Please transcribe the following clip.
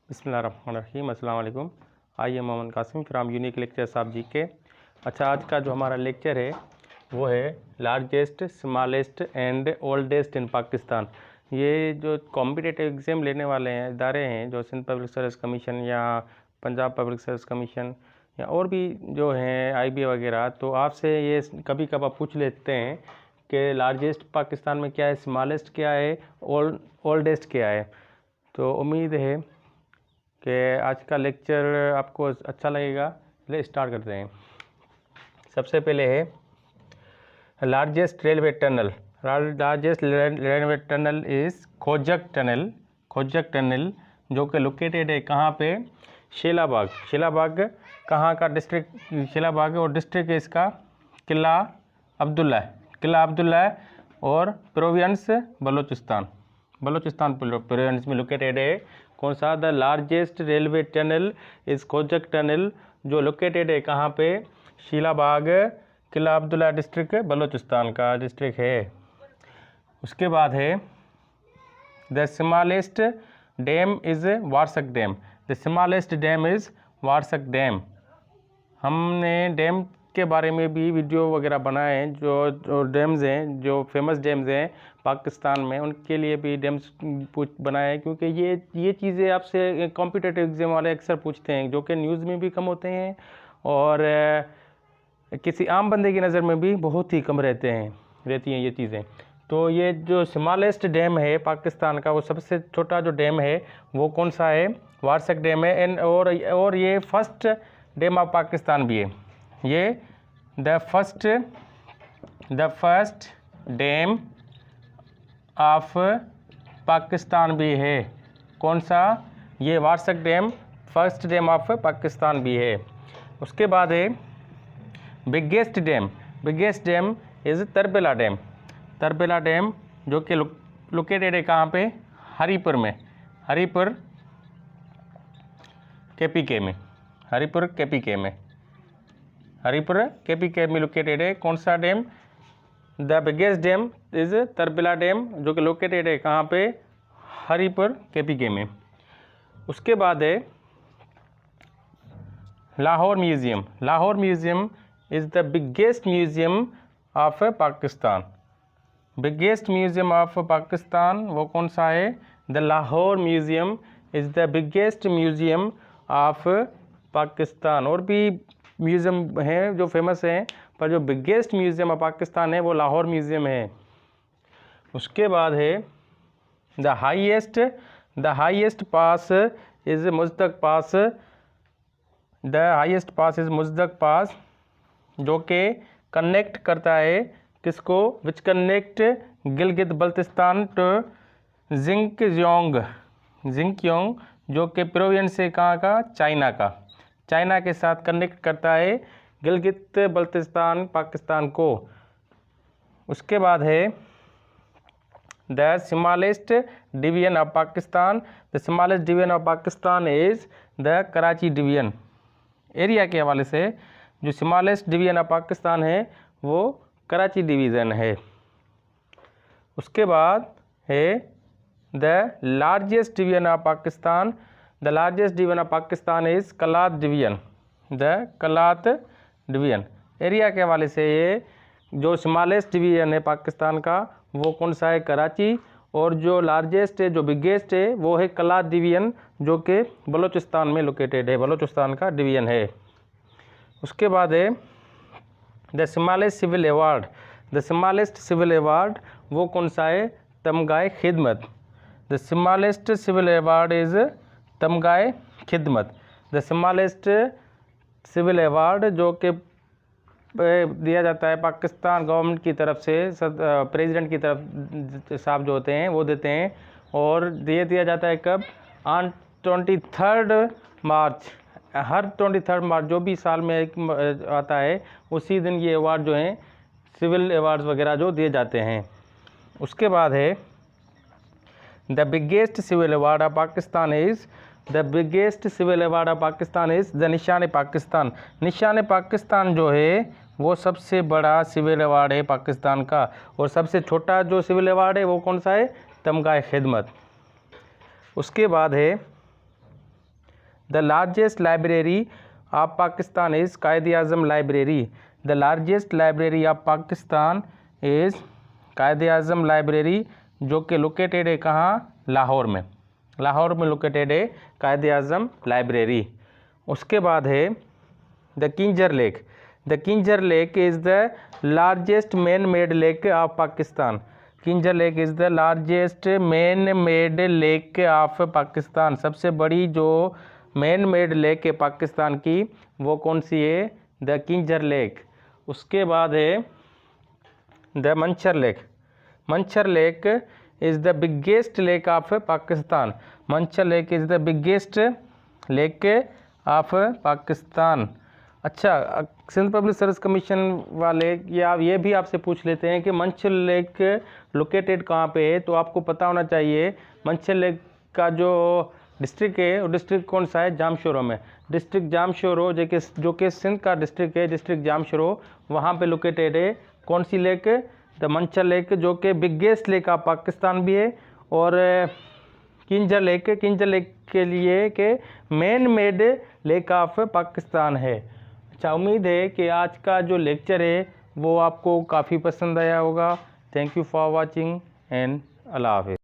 बिस्मिल्लाहिर्रहमानिर्रहीम। अस्सलाम वालेकुम। I am Mohammad Qasim from unique lectures of GK. अच्छा, आज का जो हमारा लेक्चर है वो है largest, smallest and oldest in Pakistan. ये जो कॉम्पिटिटिव एग्ज़ाम लेने वाले हैं इदारे हैं, जो सिंध पब्लिक सर्विस कमीशन या पंजाब पब्लिक सर्विस कमीशन या और भी जो हैं IBA वगैरह, तो आपसे ये कभी कभार पूछ लेते हैं कि लार्जेस्ट पाकिस्तान में क्या है, स्मॉलेस्ट क्या है, ओल्डेस्ट क्या है। तो उम्मीद है कि आज का लेक्चर आपको अच्छा लगेगा। चलिए स्टार्ट करते हैं। सबसे पहले है largest railway tunnel. Largest railway tunnel is खोजक टनल। खोजक टनल जो कि लोकेटेड है कहाँ पे? शेलाबाग। शेलाबाग कहाँ का डिस्ट्रिक्ट? शेलाबाग है और डिस्ट्रिक्ट है इसका किला अब्दुल्ला है। किला अब्दुल्ला है और प्रोविंस बलूचिस्तान। बलूचिस्तान प्रोविंस में लोकेटेड है। कौन सा? द लार्जेस्ट रेलवे टनल इस खोजक टनल, जो लोकेटेड है कहाँ पे? शीलाबाग, किला अब्दुल्ला डिस्ट्रिक्ट, बलूचिस्तान का डिस्ट्रिक्ट है। उसके बाद है the smallest dam is Warsak dam. The smallest dam is Warsak dam. हमने डैम के बारे में भी वीडियो वगैरह बनाए हैं। जो डैम्स हैं, जो फेमस डैम्स हैं पाकिस्तान में, उनके लिए भी डैम्स बनाए हैं, क्योंकि ये चीज़ें आपसे कॉम्पिटिटिव एग्जाम वाले अक्सर पूछते हैं, जो कि न्यूज़ में भी कम होते हैं और किसी आम बंदे की नज़र में भी बहुत ही कम रहती हैं ये चीज़ें। तो ये जो स्मॉलेस्ट डैम है पाकिस्तान का, वो सबसे छोटा जो डैम है वो कौन सा है? वारसक डैम है। एंड और ये फर्स्ट डैम ऑफ पाकिस्तान भी है। ये the first dam of Pakistan भी है। कौन सा? ये Warsak dam first dam of Pakistan भी है। उसके बाद है biggest dam. Biggest dam is Tarbela dam. Tarbela dam जो कि लोकेटेड है कहाँ पे? हरीपुर में। हरीपुर KPK में। हरीपुर KPK में। हरीपुर KPK में लोकेटेड है। कौन सा dam? The biggest dam is Tarbela dam, जो कि लोकेटेड है कहाँ पे? हरीपुर KPK में। उसके बाद है Lahore museum. Lahore museum is the biggest museum of Pakistan. Biggest museum of Pakistan वो कौन सा है? The Lahore museum is the biggest museum of Pakistan. और भी म्यूज़ियम हैं जो फेमस हैं, पर जो बिगेस्ट म्यूज़ियम ऑफ पाकिस्तान है वो लाहौर म्यूज़ियम है। उसके बाद है the highest pass is Muztagh pass. The highest pass is Muztagh pass, जो कि कनेक्ट करता है किसको? Which connect Gilgit Baltistan to Xinjiang. Xinjiang जो कि प्रोविंस है कहाँ का? चाइना का। चाइना के साथ कनेक्ट करता है गिलगित बल्तिस्तान पाकिस्तान को। उसके बाद है the smallest division of Pakistan. The smallest division of Pakistan is the Karachi division. Area के हवाले से जो स्मॉलेस्ट डिवीजन ऑफ पाकिस्तान है वो कराची डिवीज़न है। उसके बाद है the largest division of Pakistan. The largest division of Pakistan is Kalat division. The Kalat division. Area के हवाले से ये जो स्मॉलेस्ट डिवीजन है पाकिस्तान का वो कौन सा है? कराची। और जो लार्जेस्ट है, जो बिगेस्ट है, वो है कलात डिवीजन, जो कि बलूचिस्तान में लोकेटेड है। बलूचिस्तान का डिवीजन है। उसके बाद है the smallest civil award. The smallest civil award वो कौन सा है? Tamgha-e Khidmat. The smallest civil award is Tamgha-e Khidmat. The smallest civil award जो कि दिया जाता है पाकिस्तान गवर्नमेंट की तरफ से, प्रेसिडेंट की तरफ साहब जो होते हैं वो देते हैं। और ये दिया जाता है कब? ऑन 23 मार्च। हर 23 मार्च जो भी साल में आता है उसी दिन ये अवार्ड जो हैं सिविल अवार्ड्स वगैरह जो दिए जाते हैं। उसके बाद है the biggest civil award of Pakistan is the biggest civil award of Pakistan is the Nishan Pakistan. निशान पाकिस्तान जो है वो सबसे बड़ा सिविल अवार्ड है पाकिस्तान का। और सबसे छोटा जो सिविल अवार्ड है वो कौन सा है? तमगाए खिदमत। उसके बाद है the largest library of Pakistan is Quaid-e-Azam library. The largest library of Pakistan is Quaid-e-Azam library, जो कि लोकेटेड है कहाँ? लाहौर में। लाहौर में लोकेटेड है कायद-ए-आज़म लाइब्रेरी। उसके बाद है the Keenjhar lake. The Keenjhar lake is the largest man made lake of Pakistan. Keenjhar lake is the largest man made lake of Pakistan. सबसे बड़ी जो मैन मेड लेक है पाकिस्तान की, वो कौन सी है? The Keenjhar lake. उसके बाद है the Manchar lake. Manchar lake is the biggest lake of Pakistan. Manchar lake is the biggest lake of Pakistan. अच्छा, सिंध पब्लिक सर्विस कमीशन वाले ये भी आपसे पूछ लेते हैं कि मंचर लेक लोकेटेड कहाँ पे है, तो आपको पता होना चाहिए मंचर लेक का जो डिस्ट्रिक्ट है वो डिस्ट्रिक्ट कौन सा है? जामशोरो में। डिस्ट्रिक्ट जामशोरो जो कि सिंध का डिस्ट्रिक्ट है, डिस्ट्रिक्ट जामशोरो, वहाँ पे लोकेटेड है कौन सी लेक? द मंचर लेक, जो कि बिगेस्ट लेक ऑफ पाकिस्तान भी है। और किंजर लेक के लिए के man made lake of Pakistan है। अच्छा, उम्मीद है कि आज का जो लेक्चर है वो आपको काफ़ी पसंद आया होगा। Thank you for watching and Allah हाफ़िज़।